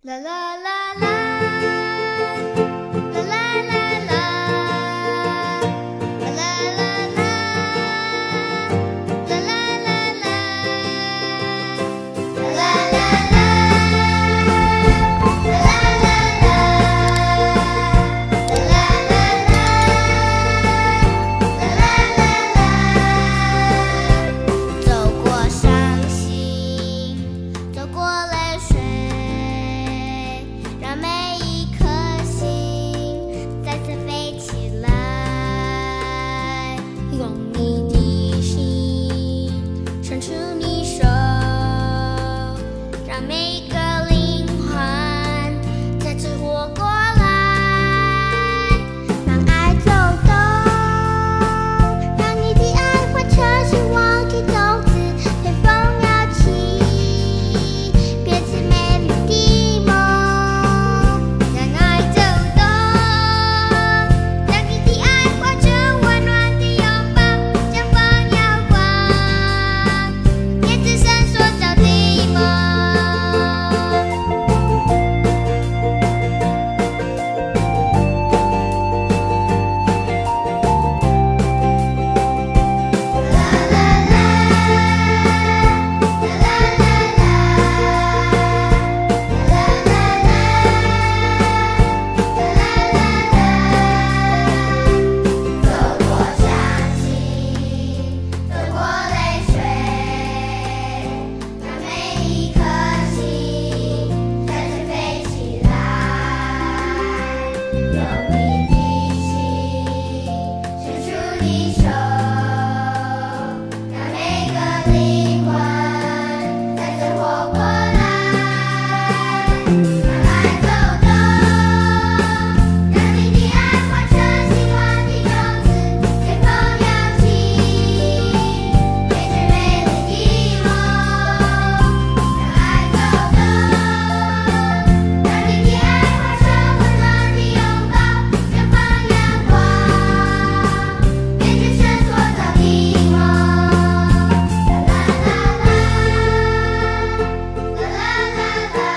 La la la la, la la la la, la la la la, la la la la, la la la la, la la la la, la la la la, la la la la，走过伤心，走过泪水。让每一颗心再次飞起来，用你的心伸出你手，让每一个灵魂再次活过来，让爱走动，让你的爱化成希望的种子，随风摇起，变成美丽的梦。让爱走动，让你的爱化成温暖的拥抱，像风摇晃，变成闪烁着的梦。走过伤心，走过泪水，让每一颗心再次飞起来，用你的心伸出你手，让每个灵魂再次活过来，让爱走动，让你的爱化成希望的种子，随风摇起，变成美丽的梦。让爱走动，让你的爱化成温暖的拥抱，像放阳光，变成闪烁着的梦。啦啦啦啦，啦啦啦啦，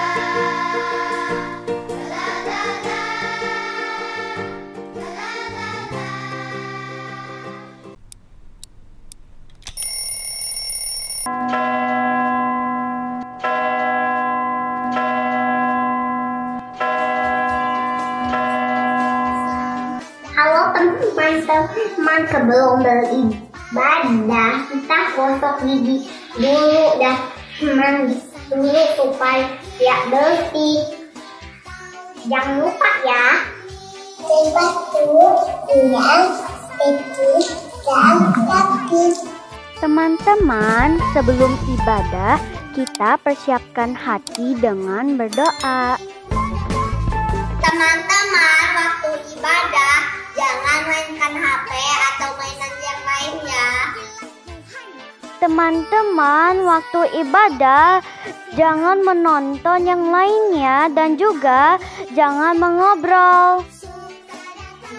啦啦啦啦，啦啦啦。Halo teman-teman, sebelum beribadah kita gosok gigi dulu dan mandi dulu supaya bersih. Jangan lupa ya, batu yang bersih dan kaki. Teman-teman, sebelum ibadah, kita persiapkan hati dengan berdoa. Teman-teman, waktu ibadah jangan mainkan HP atau mainan yang lainnya. Teman-teman, waktu ibadah, jangan menonton yang lainnya dan juga jangan mengobrol.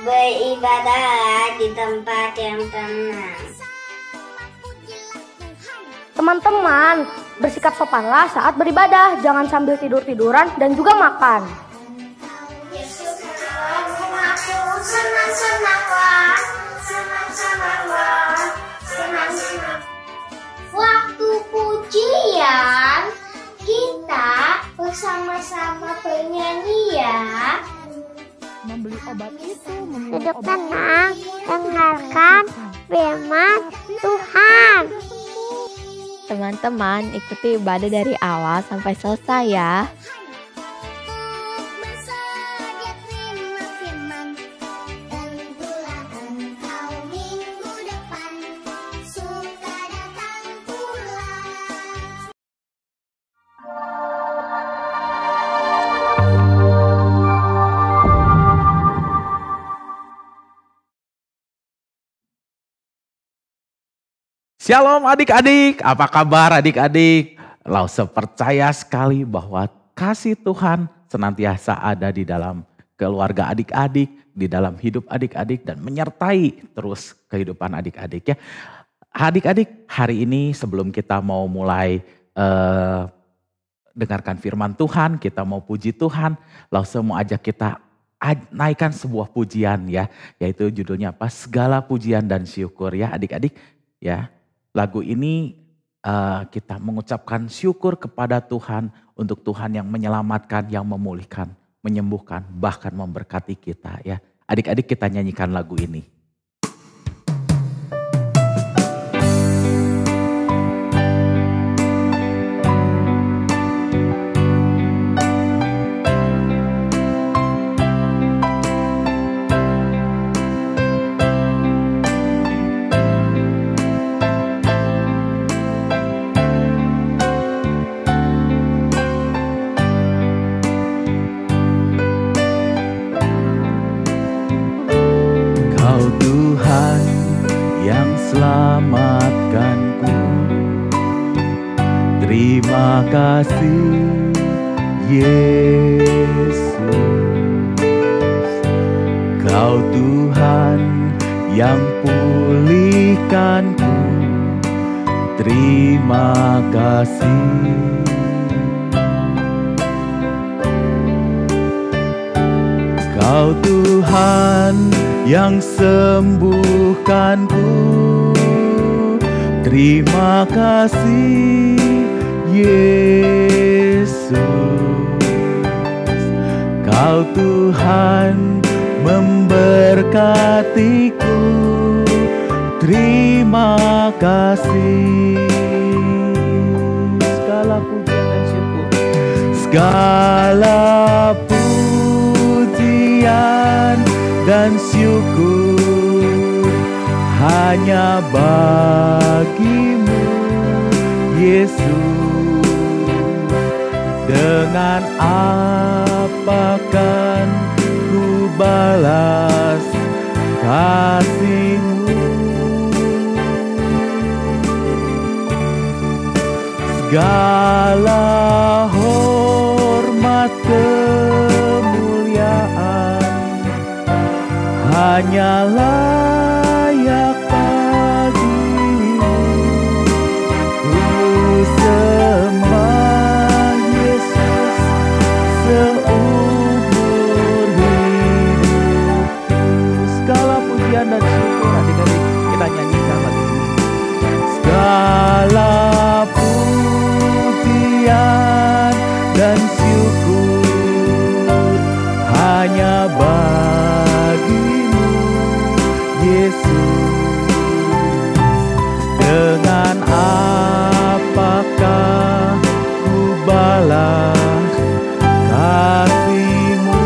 Beribadahlah di tempat yang tenang. Teman-teman, bersikap sopanlah saat beribadah, jangan sambil tidur-tiduran dan juga makan. Yesus mengaku senang-senanglah, senang-senanglah, senang-senang. Waktu pujian kita bersama-sama bernyanyi ya. Membeli obat itu, Duduk tenang, dengarkan firman Tuhan. Teman-teman, ikuti ibadah dari awal sampai selesai ya. Bersaja terima firman, dan itulah engkau minggu depan, suka datang pula. Shalom adik-adik, apa kabar adik-adik? Lause percaya sekali bahwa kasih Tuhan senantiasa ada di dalam keluarga adik-adik, di dalam hidup adik-adik dan menyertai terus kehidupan adik-adik ya. Adik-adik, hari ini sebelum kita mau mulai dengarkan firman Tuhan, kita mau puji Tuhan. Lause mau ajak kita naikkan sebuah pujian ya, yaitu judulnya apa? Segala pujian dan syukur ya adik-adik ya. Lagu ini kita mengucapkan syukur kepada Tuhan untuk Tuhan yang menyelamatkan, yang memulihkan, menyembuhkan, bahkan memberkati kita ya. Adik-adik kita nyanyikan lagu ini. Selamatkanku, terima kasih Yesus. Kau Tuhan yang pulihkanku, terima kasih. Kau Tuhan yang sembuhkanku, terima kasih Yesus. Kau Tuhan memberkatiku, terima kasih. Segala pujian dan syukur, segala pujian dan syukur hanya bagimu Yesus. Dengan apakan ku balas kasih-Mu? Segala hormat kemuliaan hanya layak bagimu. Ku sembah Yesus seumur hidupku. Segala pujian dan syukur adik-adik kita nyanyikan lagu ini. Segala pujian dan syukur hanya bagimu Yesus. Dengan apakah ku balas kasih-Mu?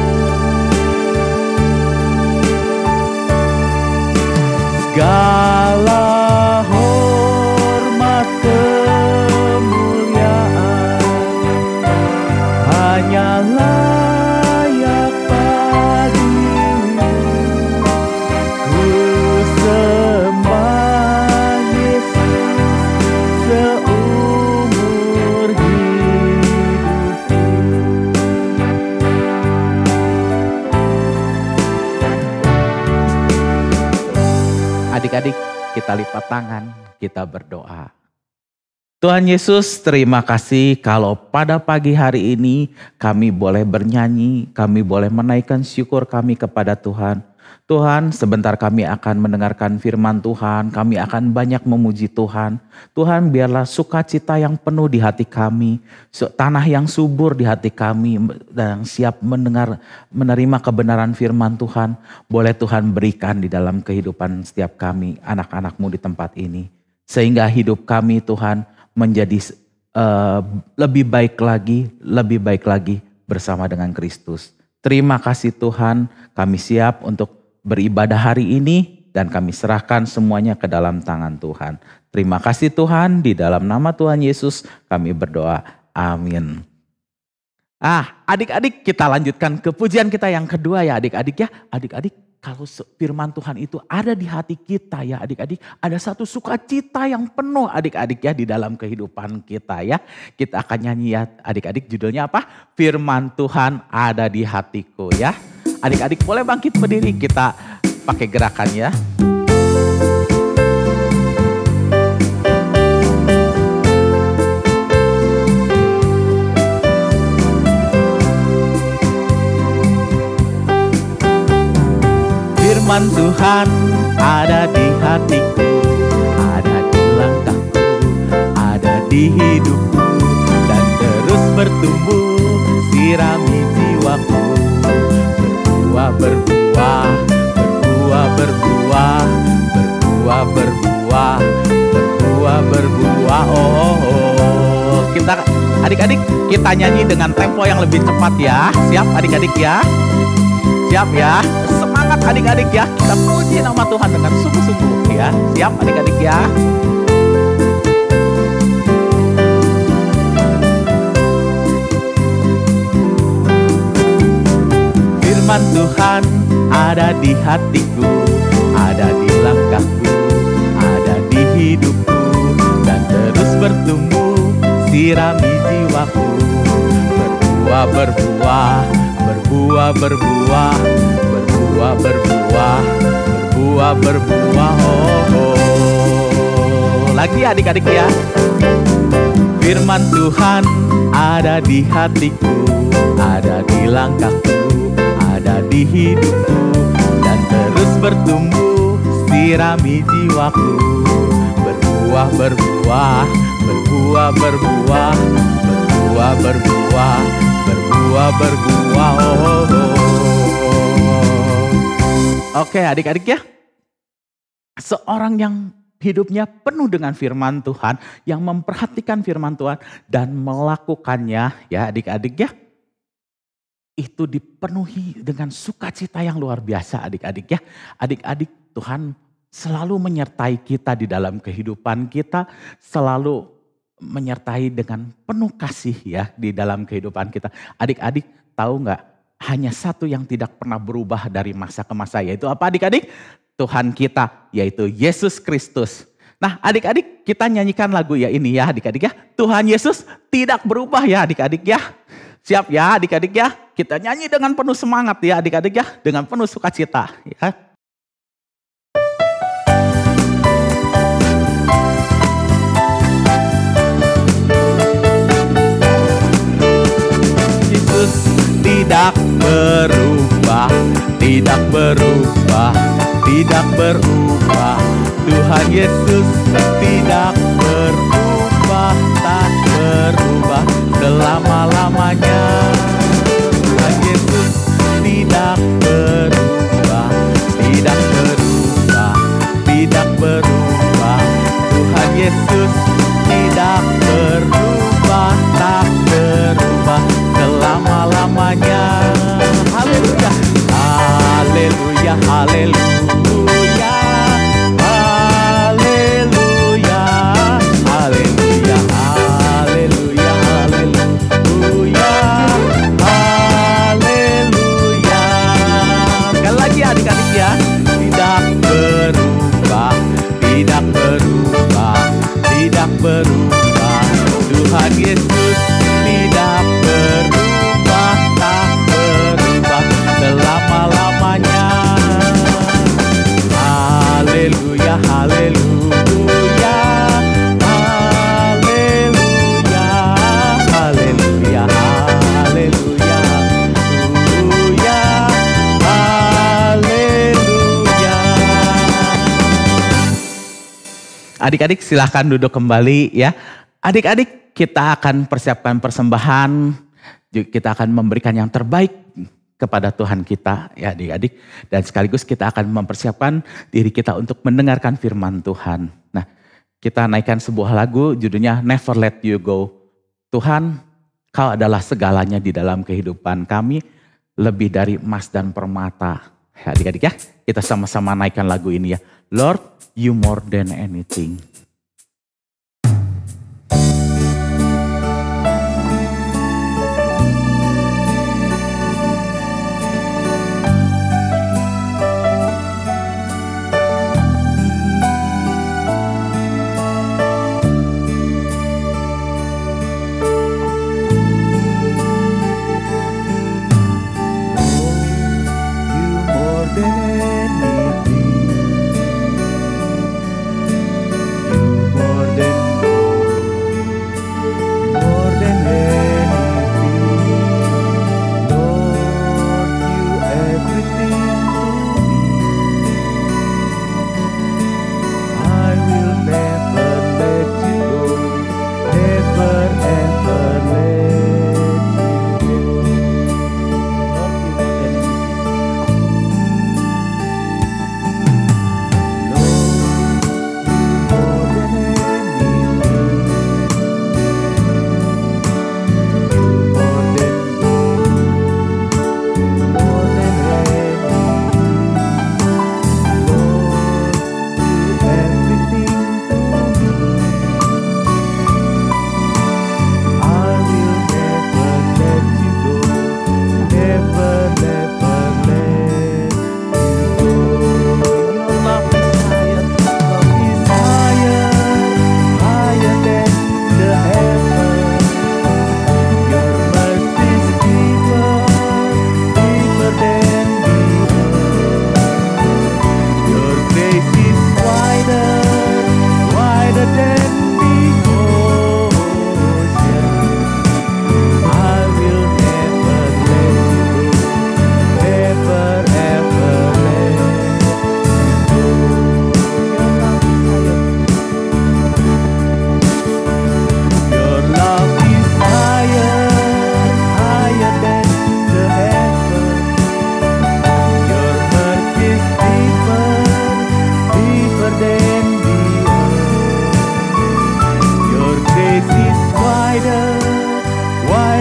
Segala hormat kemuliaan hanya layak bagimu. Ku sembah Yesus seumur hidupku. Adik-adik, kita lipat tangan, kita berdoa. Tuhan Yesus, terima kasih kalau pada pagi hari ini kami boleh bernyanyi, kami boleh menaikkan syukur kami kepada Tuhan. Tuhan, sebentar kami akan mendengarkan firman Tuhan, kami akan banyak memuji Tuhan. Tuhan, biarlah sukacita yang penuh di hati kami, tanah yang subur di hati kami, dan siap menerima kebenaran firman Tuhan. Boleh Tuhan berikan di dalam kehidupan setiap kami, anak-anak-Mu di tempat ini. Sehingga hidup kami Tuhan menjadi lebih baik lagi bersama dengan Kristus. Terima kasih Tuhan, kami siap untuk beribadah hari ini dan kami serahkan semuanya ke dalam tangan Tuhan. Terima kasih Tuhan, di dalam nama Tuhan Yesus kami berdoa. Amin. Adik-adik kita lanjutkan ke pujian kita yang kedua ya adik-adik ya. Adik-adik, kalau firman Tuhan itu ada di hati kita ya adik-adik, ada satu sukacita yang penuh adik-adik ya di dalam kehidupan kita ya. Kita akan nyanyi ya adik-adik, judulnya apa? Firman Tuhan ada di hatiku ya. Adik-adik boleh bangkit berdiri, kita pakai gerakan ya. Firman Tuhan ada di hatiku, ada di langkahku, ada di hidupku, dan terus bertumbuh, sirami jiwaku. Berbuah, berbuah, berbuah, berbuah, berbuah, berbuah, berbuah, berbuah. Oh, kita adik-adik, kita nyanyi dengan tempo yang lebih cepat ya. Siap adik-adik ya? Siap ya? Semangat adik-adik ya. Kita puji nama Tuhan dengan sungguh-sungguh ya. Siap adik-adik ya? Firman Tuhan ada di hatiku, ada di langkahku, ada di hidupku, dan terus bertumbuh, sirami jiwaku. Berbuah, berbuah, berbuah, berbuah, berbuah, berbuah, berbuah, berbuah. Oh. Lagi adik-adik ya. Firman Tuhan ada di hatiku, ada di langkahku, ada di hidupku, dan terus bertumbuh, sirami jiwaku. Berbuah, berbuah, berbuah, berbuah, berbuah, berbuah, berbuah, berbuah. Oke adik-adik ya, seorang yang hidupnya penuh dengan firman Tuhan, yang memperhatikan firman Tuhan dan melakukannya ya adik-adik ya, itu dipenuhi dengan sukacita yang luar biasa adik-adik ya. Adik-adik, Tuhan selalu menyertai kita di dalam kehidupan kita, selalu menyertai dengan penuh kasih ya di dalam kehidupan kita. Adik-adik tahu nggak, hanya satu yang tidak pernah berubah dari masa ke masa, yaitu apa adik-adik? Tuhan kita, yaitu Yesus Kristus. Nah adik-adik, kita nyanyikan lagu ya ini ya adik-adik ya. Tuhan Yesus tidak berubah ya adik-adik ya. Siap ya adik-adik ya. Kita nyanyi dengan penuh semangat ya adik-adik ya. Dengan penuh sukacita ya. Yesus tidak berubah, tidak berubah, tidak berubah. Tuhan Yesus tidak berubah, tak berubah selama-lamanya. Tuhan Yesus tidak berubah, tidak berubah, tidak berubah. Tuhan Yesus tidak berubah, tak berubah selama-lamanya. Haleluya, haleluya, haleluya. Berubah, Tuhan Yesus tidak berubah, tak berubah selama-lamanya. Haleluya, haleluya, haleluya, haleluya, haleluya, haleluya, haleluya. Adik-adik silahkan duduk kembali ya. Adik-adik kita akan persiapkan persembahan. Kita akan memberikan yang terbaik kepada Tuhan kita ya adik-adik. Dan sekaligus kita akan mempersiapkan diri kita untuk mendengarkan firman Tuhan. Nah kita naikkan sebuah lagu judulnya Never Let You Go. Tuhan, Kau adalah segalanya di dalam kehidupan kami. Lebih dari emas dan permata. Ya, adik-adik ya, kita sama-sama naikkan lagu ini ya. Lord, You more than anything.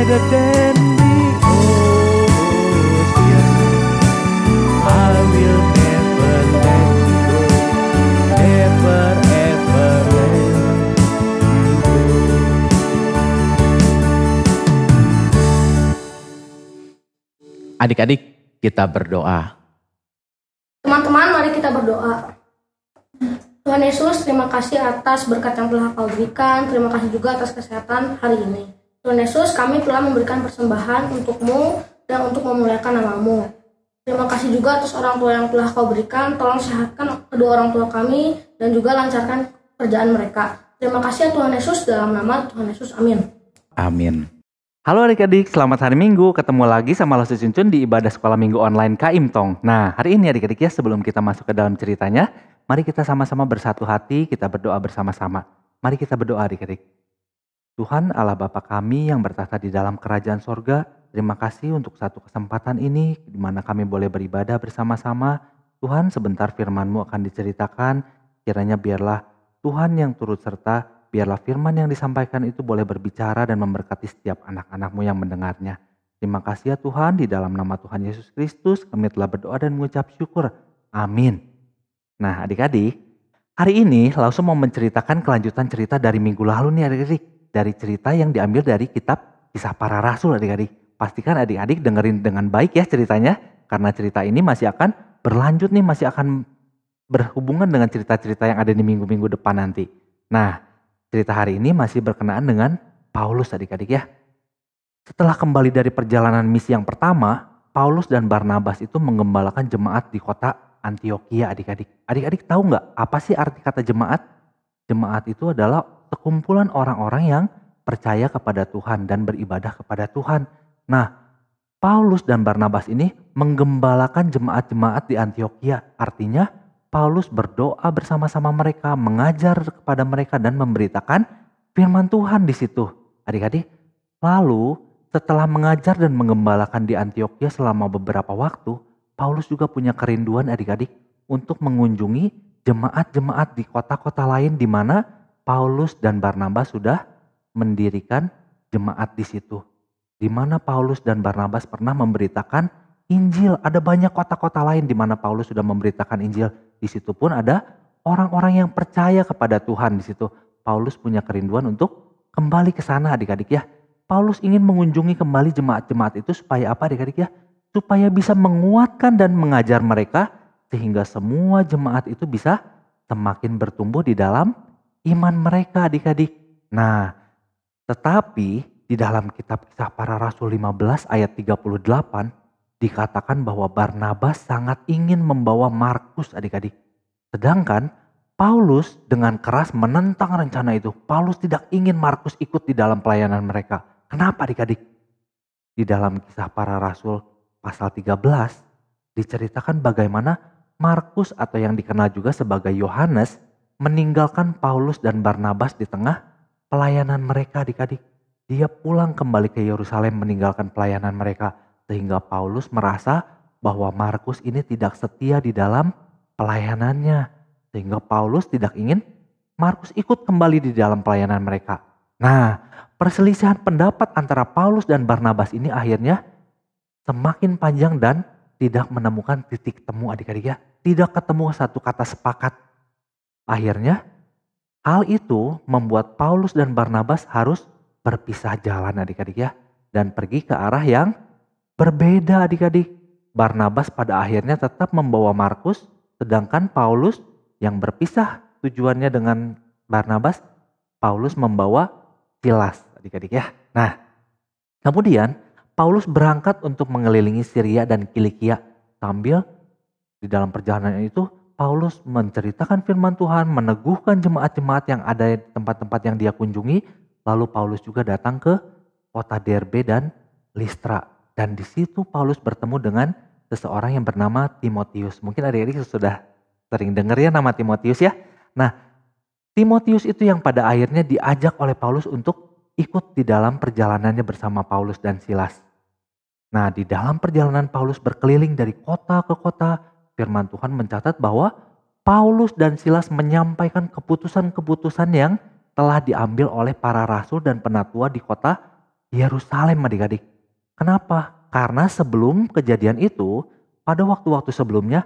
wider than the ocean. I will never let you go, never ever let you go. Adik-adik, kita berdoa. Teman-teman, mari kita berdoa. Tuhan Yesus, terima kasih atas berkat yang telah Kau berikan. Terima kasih juga atas kesehatan hari ini. Tuhan Yesus, kami telah memberikan persembahan untuk-Mu dan untuk memuliakan nama-Mu. Terima kasih juga atas orang tua yang telah Kau berikan. Tolong sehatkan kedua orang tua kami dan juga lancarkan kerjaan mereka. Terima kasih ya Tuhan Yesus, dalam nama Tuhan Yesus. Amin. Amin. Halo adik-adik, selamat hari Minggu. Ketemu lagi sama Losu Cincun di ibadah sekolah minggu online KIM Tong. Nah, hari ini adik-adik ya, sebelum kita masuk ke dalam ceritanya, mari kita sama-sama bersatu hati, kita berdoa bersama-sama. Mari kita berdoa adik-adik. Tuhan Allah Bapa kami yang bertahta di dalam kerajaan sorga, terima kasih untuk satu kesempatan ini di mana kami boleh beribadah bersama-sama. Tuhan, sebentar firman-Mu akan diceritakan, kiranya biarlah Tuhan yang turut serta, biarlah firman yang disampaikan itu boleh berbicara dan memberkati setiap anak-anak-Mu yang mendengarnya. Terima kasih ya Tuhan, di dalam nama Tuhan Yesus Kristus kami telah berdoa dan mengucap syukur. Amin. Nah adik-adik, hari ini Lausu mau menceritakan kelanjutan cerita dari minggu lalu nih adik-adik. Dari cerita yang diambil dari kitab Kisah Para Rasul adik-adik. Pastikan adik-adik dengerin dengan baik ya ceritanya. Karena cerita ini masih akan berlanjut nih, masih akan berhubungan dengan cerita-cerita yang ada di minggu-minggu depan nanti. Nah, cerita hari ini masih berkenaan dengan Paulus adik-adik ya. Setelah kembali dari perjalanan misi yang pertama, Paulus dan Barnabas itu menggembalakan jemaat di kota Antioquia adik-adik. Adik-adik tahu nggak apa sih arti kata jemaat? Jemaat itu adalah sekumpulan orang-orang yang percaya kepada Tuhan dan beribadah kepada Tuhan. Nah, Paulus dan Barnabas ini menggembalakan jemaat-jemaat di Antioquia. Artinya Paulus berdoa bersama-sama mereka, mengajar kepada mereka dan memberitakan firman Tuhan di situ. Adik-adik, lalu setelah mengajar dan menggembalakan di Antioquia selama beberapa waktu, Paulus juga punya kerinduan adik-adik untuk mengunjungi jemaat-jemaat di kota-kota lain di mana Paulus dan Barnabas sudah mendirikan jemaat di situ. Di mana Paulus dan Barnabas pernah memberitakan Injil. Ada banyak kota-kota lain di mana Paulus sudah memberitakan Injil. Di situ pun ada orang-orang yang percaya kepada Tuhan di situ. Paulus punya kerinduan untuk kembali ke sana adik-adik ya. Paulus ingin mengunjungi kembali jemaat-jemaat itu supaya apa adik-adik ya? Supaya bisa menguatkan dan mengajar mereka sehingga semua jemaat itu bisa semakin bertumbuh di dalam iman mereka adik-adik. Nah, tetapi di dalam kitab Kisah Para Rasul 15 ayat 38 dikatakan bahwa Barnabas sangat ingin membawa Markus adik-adik. Sedangkan Paulus dengan keras menentang rencana itu. Paulus tidak ingin Markus ikut di dalam pelayanan mereka. Kenapa adik-adik? Di dalam Kisah Para Rasul pasal 13 diceritakan bagaimana Markus atau yang dikenal juga sebagai Yohanes meninggalkan Paulus dan Barnabas di tengah pelayanan mereka adik-adik. Dia pulang kembali ke Yerusalem meninggalkan pelayanan mereka. Sehingga Paulus merasa bahwa Markus ini tidak setia di dalam pelayanannya. Sehingga Paulus tidak ingin Markus ikut kembali di dalam pelayanan mereka. Nah, perselisihan pendapat antara Paulus dan Barnabas ini akhirnya semakin panjang dan tidak menemukan titik temu adik-adik ya. Tidak ketemu satu kata sepakat. Akhirnya hal itu membuat Paulus dan Barnabas harus berpisah jalan adik-adik ya. Dan pergi ke arah yang berbeda adik-adik. Barnabas pada akhirnya tetap membawa Markus, sedangkan Paulus yang berpisah tujuannya dengan Barnabas, Paulus membawa Silas adik-adik ya. Nah, kemudian Paulus berangkat untuk mengelilingi Syria dan Kilikia. Sambil di dalam perjalanan itu Paulus menceritakan firman Tuhan, meneguhkan jemaat-jemaat yang ada di tempat-tempat yang dia kunjungi. Lalu Paulus juga datang ke kota Derbe dan Listra. Dan di situ Paulus bertemu dengan seseorang yang bernama Timotius. Mungkin adik-adik sudah sering dengar ya nama Timotius ya. Nah, Timotius itu yang pada akhirnya diajak oleh Paulus untuk ikut di dalam perjalanannya bersama Paulus dan Silas. Nah, di dalam perjalanan Paulus berkeliling dari kota ke kota, firman Tuhan mencatat bahwa Paulus dan Silas menyampaikan keputusan-keputusan yang telah diambil oleh para rasul dan penatua di kota Yerusalem adik-adik. Kenapa? Karena sebelum kejadian itu, pada waktu-waktu sebelumnya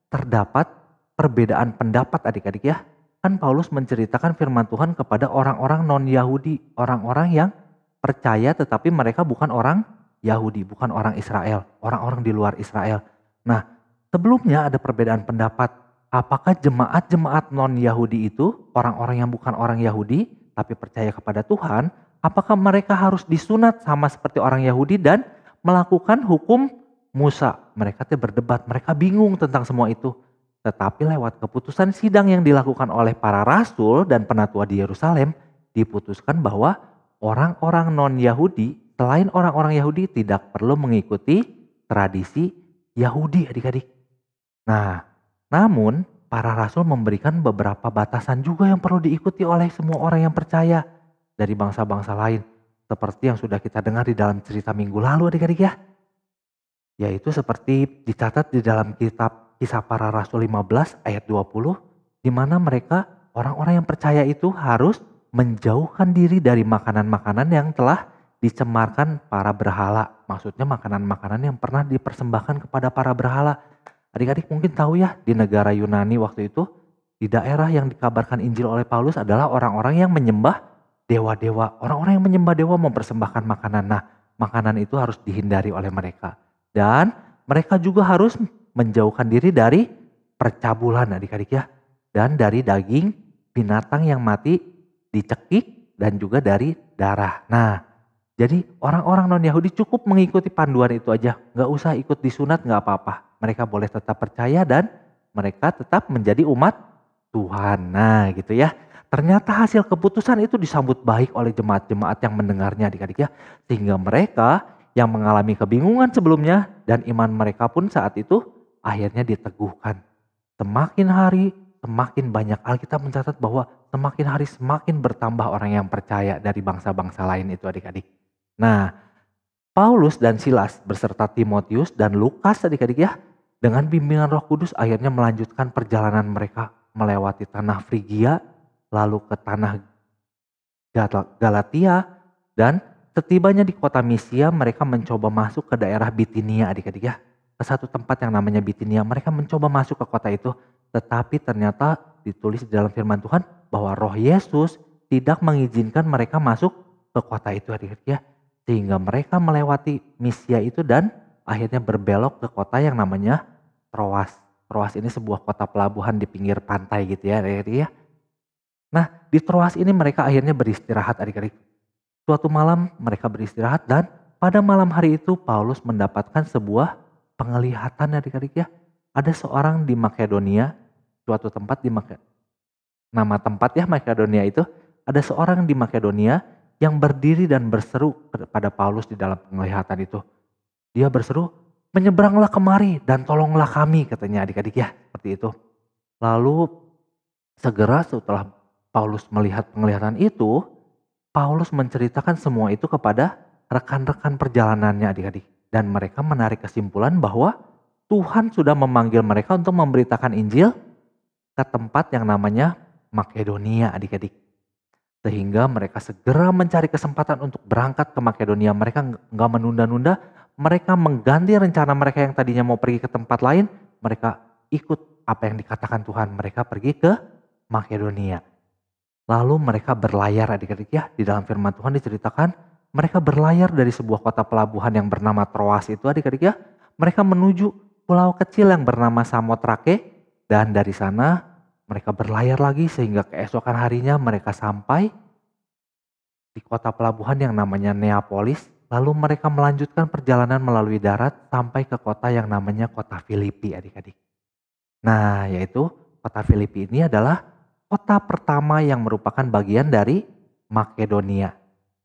terdapat perbedaan pendapat adik-adik ya. Kan Paulus menceritakan firman Tuhan kepada orang-orang non-Yahudi, orang-orang yang percaya tetapi mereka bukan orang Yahudi, bukan orang Israel, orang-orang di luar Israel. Nah, sebelumnya ada perbedaan pendapat. Apakah jemaat-jemaat non-Yahudi itu, orang-orang yang bukan orang Yahudi tapi percaya kepada Tuhan, apakah mereka harus disunat sama seperti orang Yahudi dan melakukan hukum Musa? Mereka berdebat, mereka bingung tentang semua itu. Tetapi lewat keputusan sidang yang dilakukan oleh para rasul dan penatua di Yerusalem, diputuskan bahwa orang-orang non-Yahudi, selain orang-orang Yahudi tidak perlu mengikuti tradisi Yahudi adik-adik. Nah, namun para rasul memberikan beberapa batasan juga yang perlu diikuti oleh semua orang yang percaya dari bangsa-bangsa lain. Seperti yang sudah kita dengar di dalam cerita minggu lalu adik-adik ya. Yaitu seperti dicatat di dalam kitab Kisah Para Rasul 15 ayat 20. Di mana mereka orang-orang yang percaya itu harus menjauhkan diri dari makanan-makanan yang telah dicemarkan para berhala. Maksudnya makanan-makanan yang pernah dipersembahkan kepada para berhala. Adik-adik mungkin tahu ya, di negara Yunani waktu itu, di daerah yang dikabarkan Injil oleh Paulus adalah orang-orang yang menyembah dewa-dewa. Orang-orang yang menyembah dewa mempersembahkan makanan. Nah, makanan itu harus dihindari oleh mereka. Dan mereka juga harus menjauhkan diri dari percabulan adik-adik ya. Dan dari daging binatang yang mati dicekik dan juga dari darah. Nah, jadi orang-orang non-Yahudi cukup mengikuti panduan itu aja. Gak usah ikut disunat, gak apa-apa. Mereka boleh tetap percaya dan mereka tetap menjadi umat Tuhan. Nah gitu ya. Ternyata hasil keputusan itu disambut baik oleh jemaat-jemaat yang mendengarnya adik-adik ya. Sehingga mereka yang mengalami kebingungan sebelumnya dan iman mereka pun saat itu akhirnya diteguhkan. Semakin hari semakin banyak, Alkitab mencatat bahwa semakin hari semakin bertambah orang yang percaya dari bangsa-bangsa lain itu adik-adik. Nah, Paulus dan Silas beserta Timotius dan Lukas adik-adik ya, dengan bimbingan Roh Kudus akhirnya melanjutkan perjalanan mereka melewati tanah Frigia, lalu ke tanah Galatia, dan setibanya di kota Misia mereka mencoba masuk ke daerah Bitinia adik-adik ya. Ke satu tempat yang namanya Bitinia, mereka mencoba masuk ke kota itu, tetapi ternyata ditulis di dalam firman Tuhan bahwa Roh Yesus tidak mengizinkan mereka masuk ke kota itu adik-adik ya. Sehingga mereka melewati Misia itu dan akhirnya berbelok ke kota yang namanya Troas. Troas ini sebuah kota pelabuhan di pinggir pantai gitu ya adik-adik ya. Nah di Troas ini mereka akhirnya beristirahat adik-adik. Suatu malam mereka beristirahat dan pada malam hari itu Paulus mendapatkan sebuah penglihatan adik-adik ya. Ada seorang di Makedonia, suatu tempat di nama tempat ya Makedonia itu. Ada seorang di Makedonia yang berdiri dan berseru kepada Paulus di dalam penglihatan itu. Dia berseru, menyeberanglah kemari dan tolonglah kami katanya adik-adik ya. Seperti itu. Lalu segera setelah Paulus melihat penglihatan itu, Paulus menceritakan semua itu kepada rekan-rekan perjalanannya adik-adik. Dan mereka menarik kesimpulan bahwa Tuhan sudah memanggil mereka untuk memberitakan Injil ke tempat yang namanya Makedonia adik-adik. Sehingga mereka segera mencari kesempatan untuk berangkat ke Makedonia. Mereka nggak menunda-nunda, mereka mengganti rencana mereka yang tadinya mau pergi ke tempat lain. Mereka ikut apa yang dikatakan Tuhan, mereka pergi ke Makedonia. Lalu mereka berlayar adik-adik ya, di dalam firman Tuhan diceritakan mereka berlayar dari sebuah kota pelabuhan yang bernama Troas itu adik-adik ya. Mereka menuju pulau kecil yang bernama Samotrake dan dari sana mereka berlayar lagi sehingga keesokan harinya mereka sampai di kota pelabuhan yang namanya Neapolis. Lalu mereka melanjutkan perjalanan melalui darat sampai ke kota yang namanya kota Filipi adik-adik. Nah yaitu kota Filipi ini adalah kota pertama yang merupakan bagian dari Makedonia.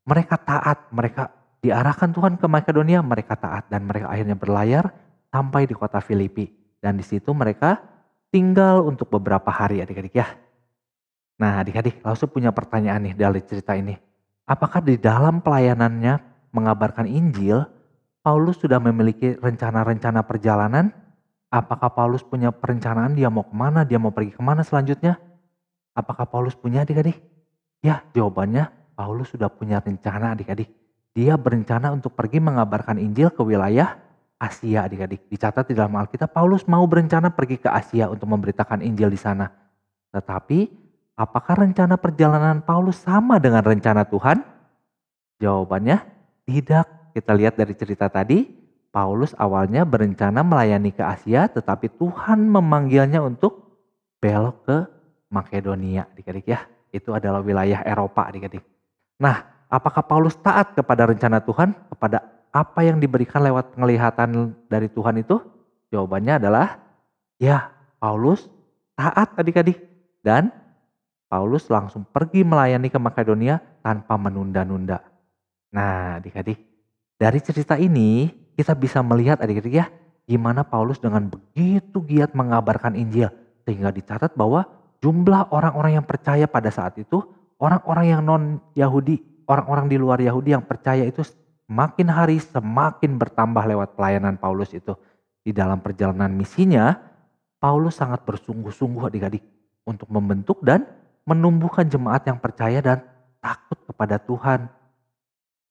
Mereka taat, mereka diarahkan Tuhan ke Makedonia, mereka taat dan mereka akhirnya berlayar sampai di kota Filipi. Dan di situ mereka tinggal untuk beberapa hari adik-adik ya. Nah adik-adik langsung punya pertanyaan nih dari cerita ini. Apakah di dalam pelayanannya mengabarkan Injil, Paulus sudah memiliki rencana-rencana perjalanan? Apakah Paulus punya perencanaan dia mau kemana, dia mau pergi kemana selanjutnya? Apakah Paulus punya adik-adik? Ya jawabannya Paulus sudah punya rencana adik-adik. dia berencana untuk pergi mengabarkan Injil ke wilayah Asia adik-adik. Dicatat di dalam Alkitab Paulus mau berencana pergi ke Asia untuk memberitakan Injil di sana. Tetapi apakah rencana perjalanan Paulus sama dengan rencana Tuhan? Jawabannya tidak. Kita lihat dari cerita tadi, Paulus awalnya berencana melayani ke Asia, tetapi Tuhan memanggilnya untuk belok ke Makedonia adik-adik ya. Itu adalah wilayah Eropa adik-adik. Nah, apakah Paulus taat kepada rencana Tuhan? Kepada apa yang diberikan lewat penglihatan dari Tuhan itu? Jawabannya adalah ya, Paulus taat adik-adik. Dan Paulus langsung pergi melayani ke Makedonia tanpa menunda-nunda. Nah adik-adik, dari cerita ini kita bisa melihat adik-adik ya, gimana Paulus dengan begitu giat mengabarkan Injil. Sehingga dicatat bahwa jumlah orang-orang yang percaya pada saat itu, orang-orang yang non-Yahudi, orang-orang di luar Yahudi yang percaya itu semakin hari semakin bertambah lewat pelayanan Paulus itu. Di dalam perjalanan misinya, Paulus sangat bersungguh-sungguh adik-adik untuk membentuk dan menumbuhkan jemaat yang percaya dan takut kepada Tuhan.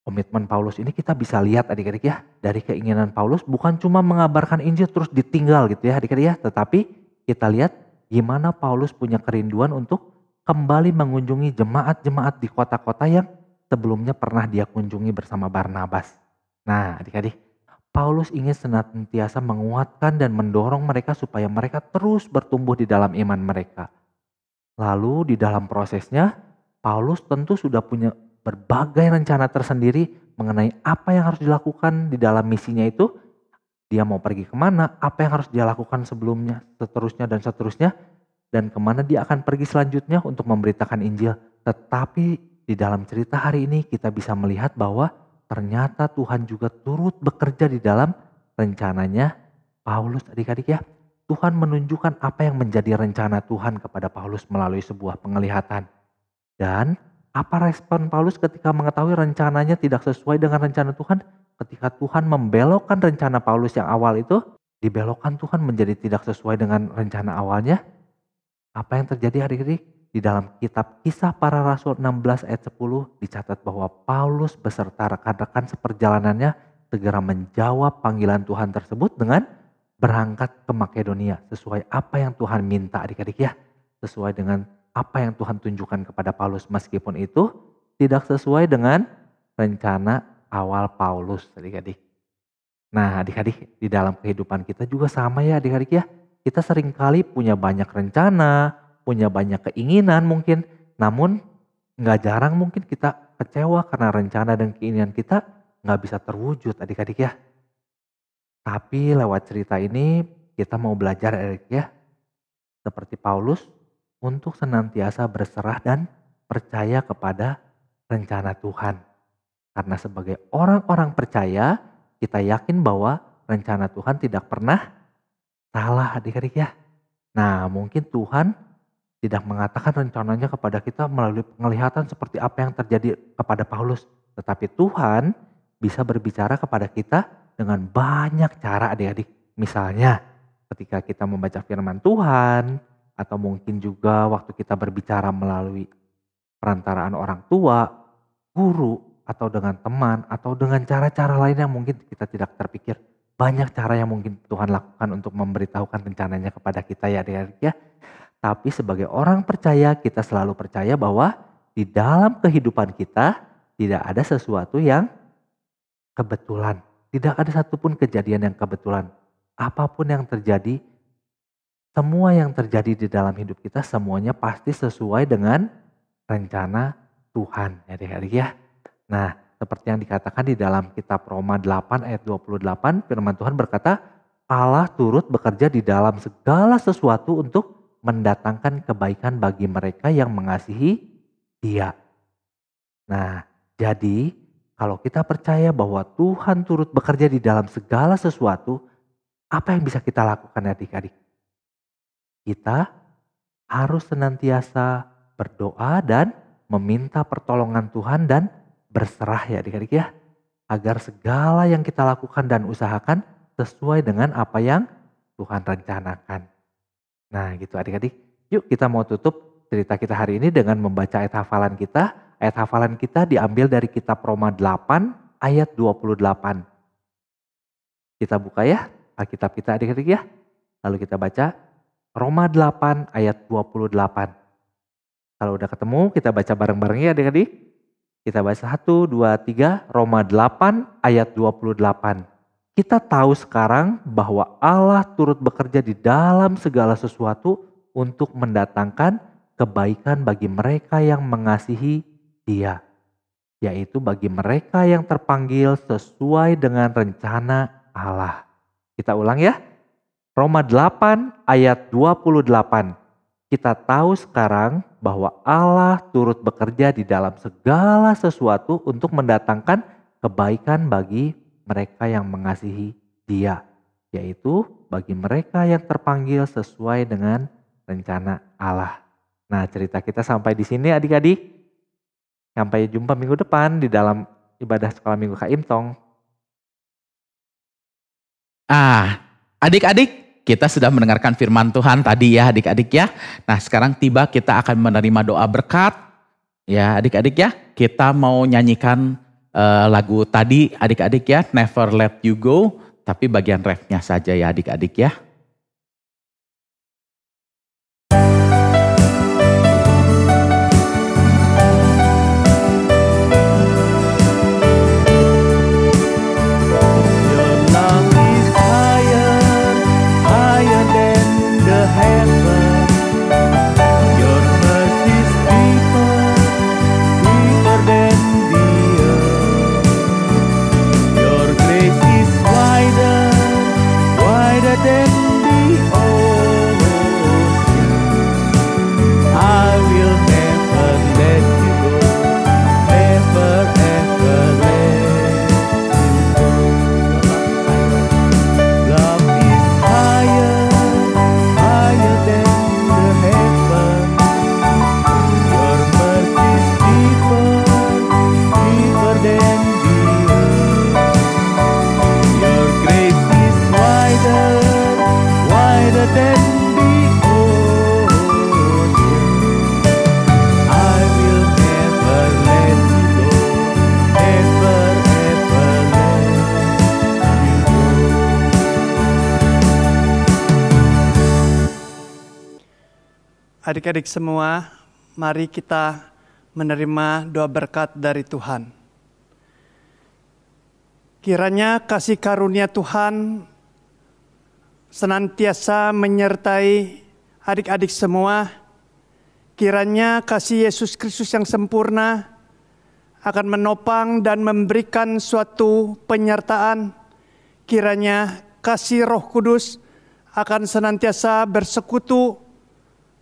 Komitmen Paulus ini kita bisa lihat adik-adik ya, dari keinginan Paulus bukan cuma mengabarkan Injil terus ditinggal gitu ya adik-adik ya, tetapi kita lihat gimana Paulus punya kerinduan untuk kembali mengunjungi jemaat-jemaat di kota-kota yang sebelumnya pernah dia kunjungi bersama Barnabas. Nah adik-adik, Paulus ingin senantiasa menguatkan dan mendorong mereka supaya mereka terus bertumbuh di dalam iman mereka. Lalu di dalam prosesnya, Paulus tentu sudah punya berbagai rencana tersendiri mengenai apa yang harus dilakukan di dalam misinya itu. Dia mau pergi kemana, apa yang harus dia lakukan sebelumnya, seterusnya, dan kemana dia akan pergi selanjutnya untuk memberitakan Injil. Tetapi di dalam cerita hari ini kita bisa melihat bahwa ternyata Tuhan juga turut bekerja di dalam rencananya Paulus adik-adik ya. Tuhan menunjukkan apa yang menjadi rencana Tuhan kepada Paulus melalui sebuah penglihatan. Dan apa respon Paulus ketika mengetahui rencananya tidak sesuai dengan rencana Tuhan? Ketika Tuhan membelokkan rencana Paulus yang awal itu, dibelokkan Tuhan menjadi tidak sesuai dengan rencana awalnya. Apa yang terjadi adik-adik? Di dalam kitab Kisah Para Rasul 16 ayat 10 dicatat bahwa Paulus beserta rekan-rekan seperjalanannya segera menjawab panggilan Tuhan tersebut dengan berangkat ke Makedonia. Sesuai apa yang Tuhan minta adik-adik ya. Sesuai dengan apa yang Tuhan tunjukkan kepada Paulus. Meskipun itu tidak sesuai dengan rencana awal Paulus adik-adik. Nah adik-adik, di dalam kehidupan kita juga sama ya adik-adik ya. Kita seringkali punya banyak rencana, punya banyak keinginan mungkin. Namun gak jarang mungkin kita kecewa karena rencana dan keinginan kita gak bisa terwujud adik-adik ya. Tapi lewat cerita ini kita mau belajar adik ya. Seperti Paulus untuk senantiasa berserah dan percaya kepada rencana Tuhan. Karena sebagai orang-orang percaya, kita yakin bahwa rencana Tuhan tidak pernah salah adik-adik ya. Nah mungkin Tuhan tidak mengatakan rencananya kepada kita melalui penglihatan seperti apa yang terjadi kepada Paulus. Tetapi Tuhan bisa berbicara kepada kita dengan banyak cara adik-adik. Misalnya ketika kita membaca firman Tuhan, atau mungkin juga waktu kita berbicara melalui perantaraan orang tua, guru, atau dengan teman, atau dengan cara-cara lain yang mungkin kita tidak terpikir. Banyak cara yang mungkin Tuhan lakukan untuk memberitahukan rencananya kepada kita ya adik-adik ya. Tapi sebagai orang percaya, kita selalu percaya bahwa di dalam kehidupan kita tidak ada sesuatu yang kebetulan. Tidak ada satupun kejadian yang kebetulan. Apapun yang terjadi, semua yang terjadi di dalam hidup kita semuanya pasti sesuai dengan rencana Tuhan ya adik-adik ya. Nah seperti yang dikatakan di dalam kitab Roma 8 ayat 28 firman Tuhan berkata, Allah turut bekerja di dalam segala sesuatu untuk mendatangkan kebaikan bagi mereka yang mengasihi Dia. Nah jadi kalau kita percaya bahwa Tuhan turut bekerja di dalam segala sesuatu, apa yang bisa kita lakukan adik-adik? Kita harus senantiasa berdoa dan meminta pertolongan Tuhan dan berserah ya adik-adik ya. Agar segala yang kita lakukan dan usahakan sesuai dengan apa yang Tuhan rencanakan. Nah gitu adik-adik. Yuk kita mau tutup cerita kita hari ini dengan membaca ayat hafalan kita. Ayat hafalan kita diambil dari kitab Roma 8 ayat 28. Kita buka ya Alkitab kita adik-adik ya. Lalu kita baca Roma 8 ayat 28. Kalau udah ketemu kita baca bareng-bareng ya adik-adik. Kita baca 1, 2, 3 Roma 8 ayat 28. Kita tahu sekarang bahwa Allah turut bekerja di dalam segala sesuatu untuk mendatangkan kebaikan bagi mereka yang mengasihi Dia. Yaitu bagi mereka yang terpanggil sesuai dengan rencana Allah. Kita ulang ya. Roma 8 ayat 28. Kita tahu sekarang bahwa Allah turut bekerja di dalam segala sesuatu untuk mendatangkan kebaikan bagi mereka yang mengasihi Dia. Yaitu bagi mereka yang terpanggil sesuai dengan rencana Allah. Nah, cerita kita sampai di sini adik-adik. Sampai jumpa minggu depan di dalam ibadah sekolah minggu Kak Imtong. Adik-adik, kita sudah mendengarkan firman Tuhan tadi ya adik-adik ya. Nah sekarang tiba kita akan menerima doa berkat. Ya adik-adik ya, kita mau nyanyikan lagu tadi adik-adik ya, Never Let You Go. Tapi bagian refnya saja ya adik-adik ya. Adik-adik semua, mari kita menerima doa berkat dari Tuhan. Kiranya kasih karunia Tuhan senantiasa menyertai adik-adik semua. Kiranya kasih Yesus Kristus yang sempurna akan menopang dan memberikan suatu penyertaan. Kiranya kasih Roh Kudus akan senantiasa bersekutu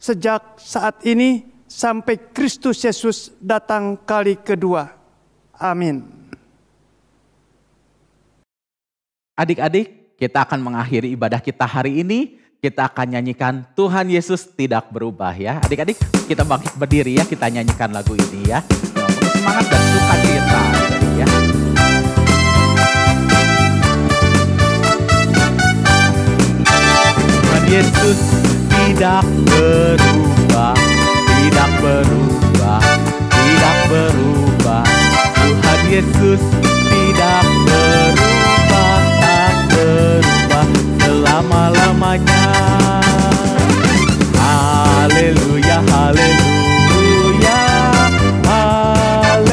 sejak saat ini sampai Kristus Yesus datang kali kedua. Amin. Adik-adik, kita akan mengakhiri ibadah kita hari ini. Kita akan nyanyikan Tuhan Yesus Tidak Berubah ya. Adik-adik, kita bangkit berdiri ya, kita nyanyikan lagu ini ya. Penuh semangat dan sukacita adik-adik ya. Tuhan Yesus tidak berubah, tidak berubah, tidak berubah. Tuhan Yesus tidak berubah, tak berubah selama-lamanya. Haleluya, haleluya, haleluya,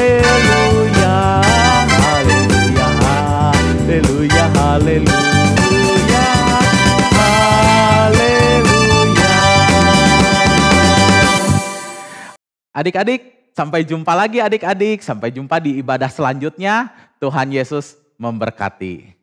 haleluya, haleluya, haleluya. Adik-adik, sampai jumpa lagi adik-adik. Sampai jumpa di ibadah selanjutnya. Tuhan Yesus memberkati.